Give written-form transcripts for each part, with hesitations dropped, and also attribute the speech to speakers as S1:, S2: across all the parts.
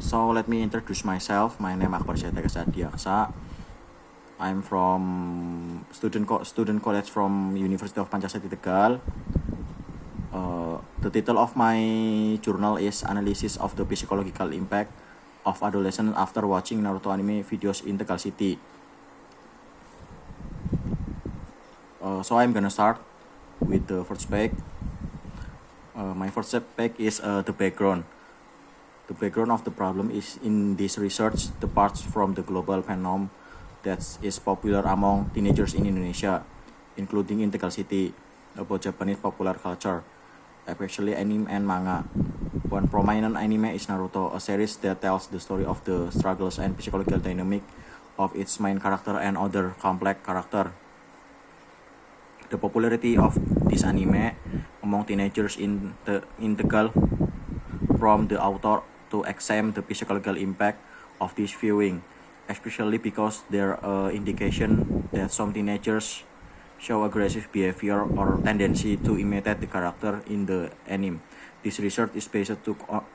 S1: So let me introduce myself. My name Akbar Syedaka Sadiaksa. I'm from student college from University of Pancasila Tegal. The title of my journal is Analysis of the Psychological Impact of Adolescents After Watching Naruto Anime Videos in Tegal City. So I'm gonna start with the first page. My first page is the background. The background of the problem is in this research departs from the global phenomenon that is popular among teenagers in Indonesia, including in Tegal City, about Japanese popular culture, especially anime and manga. One prominent anime is Naruto, a series that tells the story of the struggles and psychological dynamic of its main character and other complex character. The popularity of this anime among teenagers in Tegal from the author to examine the psychological impact of this viewing, especially because there are indication that some teenagers show aggressive behavior or tendency to imitate the character in the anime. This research is based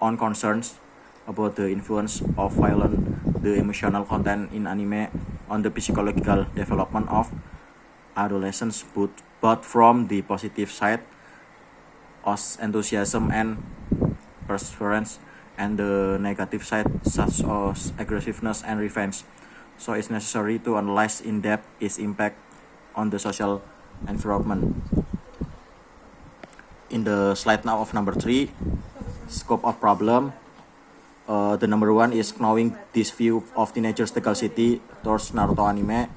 S1: on concerns about the influence of violence, the emotional content in anime on the psychological development of adolescents, but from the positive side, as enthusiasm and perseverance, and the negative side such as aggressiveness and revenge. So it's necessary to analyze in depth its impact on the social environment. In the slide now of number 3, scope of problem. The number 1 is knowing this view of teenagers Tegal City towards Naruto anime.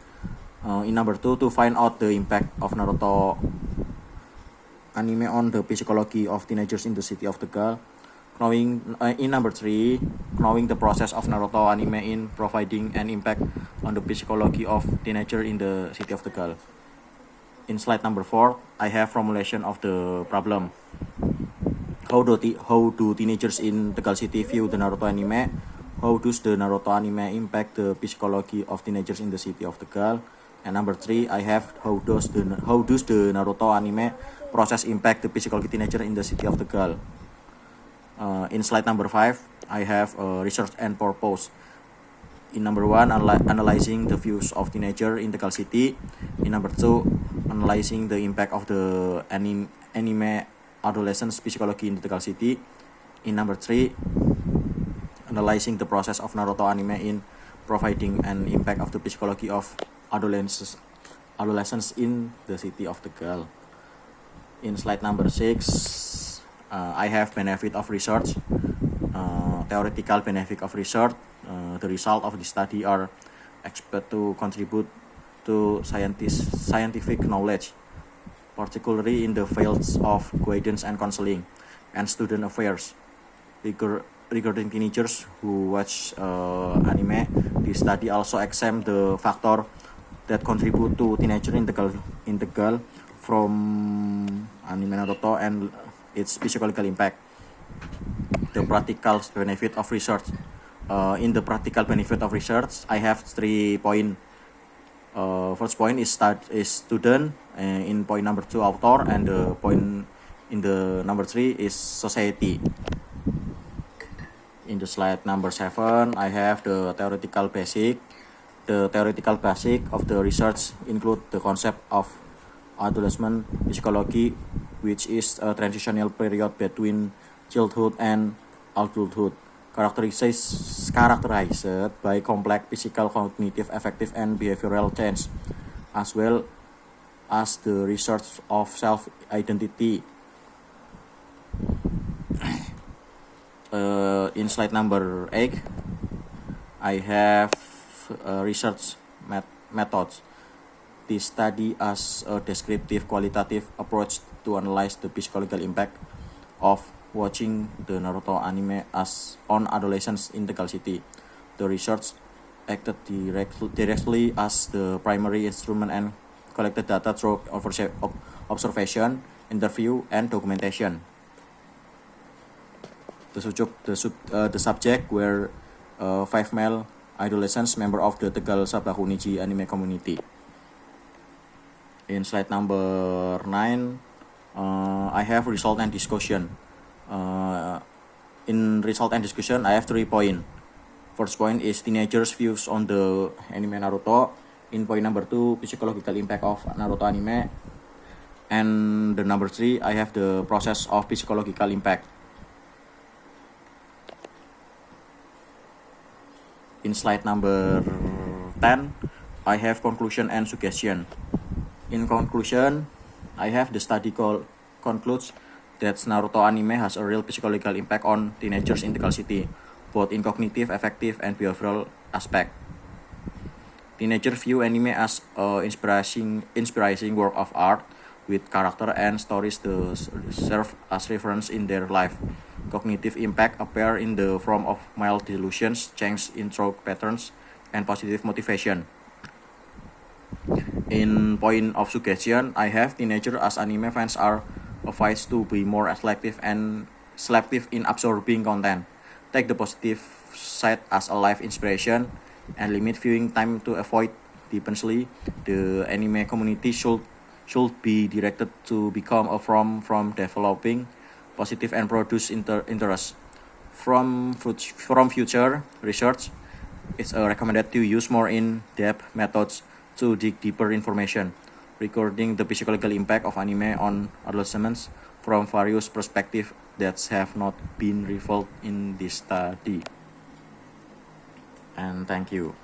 S1: In number 2, to find out the impact of Naruto anime on the psychology of teenagers in the city of Tegal. In number 3, knowing the process of Naruto anime in providing an impact on the psychology of teenager in the city of Tegal. In slide number 4, I have formulation of the problem. How do teenagers in Tegal City view the Naruto anime? How does the Naruto anime impact the psychology of teenagers in the city of Tegal? And number 3, I have how does the Naruto anime process impact the psychology teenager in the city of Tegal? In slide number 5, I have research and purpose. In number 1, analyzing the views of teenager in Tegal City. In number 2, analyzing the impact of the anime adolescents psychology in Tegal City. In number 3, analyzing the process of Naruto anime in providing an impact of the psychology of adolescents in the city of Tegal. In slide number 6, I have benefit of research, theoretical benefit of research. The result of the study are expected to contribute to scientific knowledge, particularly in the fields of guidance and counseling and student affairs. Regarding teenagers who watch anime, the study also examines the factor that contribute to teenager in Tegal from anime Naruto and its psychological impact. The practical benefit of research. In the practical benefit of research, I have 3 points. First point is student. In point number 2, author, and the point in the number 3 is society. In the slide number 7, I have the theoretical basic. The theoretical basic of the research include the concept of adolescent psychology, which is a transitional period between childhood and adulthood, characterized by complex physical, cognitive, affective, and behavioral change, as well as the research of self-identity. In slide number 8, I have research methods. This study as a descriptive qualitative approach to analyze the psychological impact of watching the Naruto anime on adolescents in Tegal City. The research acted directly as the primary instrument and collected data through observation, interview, and documentation. The subject were 5 male adolescents, member of the Tegal Sabahuniji anime community. In slide number 9, I have result and discussion. In result and discussion, I have 3 points. First point is teenagers' views on the anime Naruto. In point number 2, psychological impact of Naruto anime. And the number 3, I have the process of psychological impact. In slide number 10, I have conclusion and suggestion. In conclusion, I have the study concludes that Naruto anime has a real psychological impact on teenagers in Tegal City, both in cognitive, affective, and behavioral aspect. Teenagers view anime as an inspiring work of art with character and stories to serve as reference in their life. Cognitive impact appear in the form of mild delusions, change in thought patterns, and positive motivation. In point of suggestion, I have teenagers as anime fans are advised to be more selective in absorbing content. Take the positive side as a life inspiration and limit viewing time to avoid dependency. The anime community should be directed to become a from developing positive and produce interest. From future research, it's recommended to use more in-depth methods to dig deeper information, recording the psychological impact of anime on adolescents from various perspectives that have not been revealed in this study. And thank you.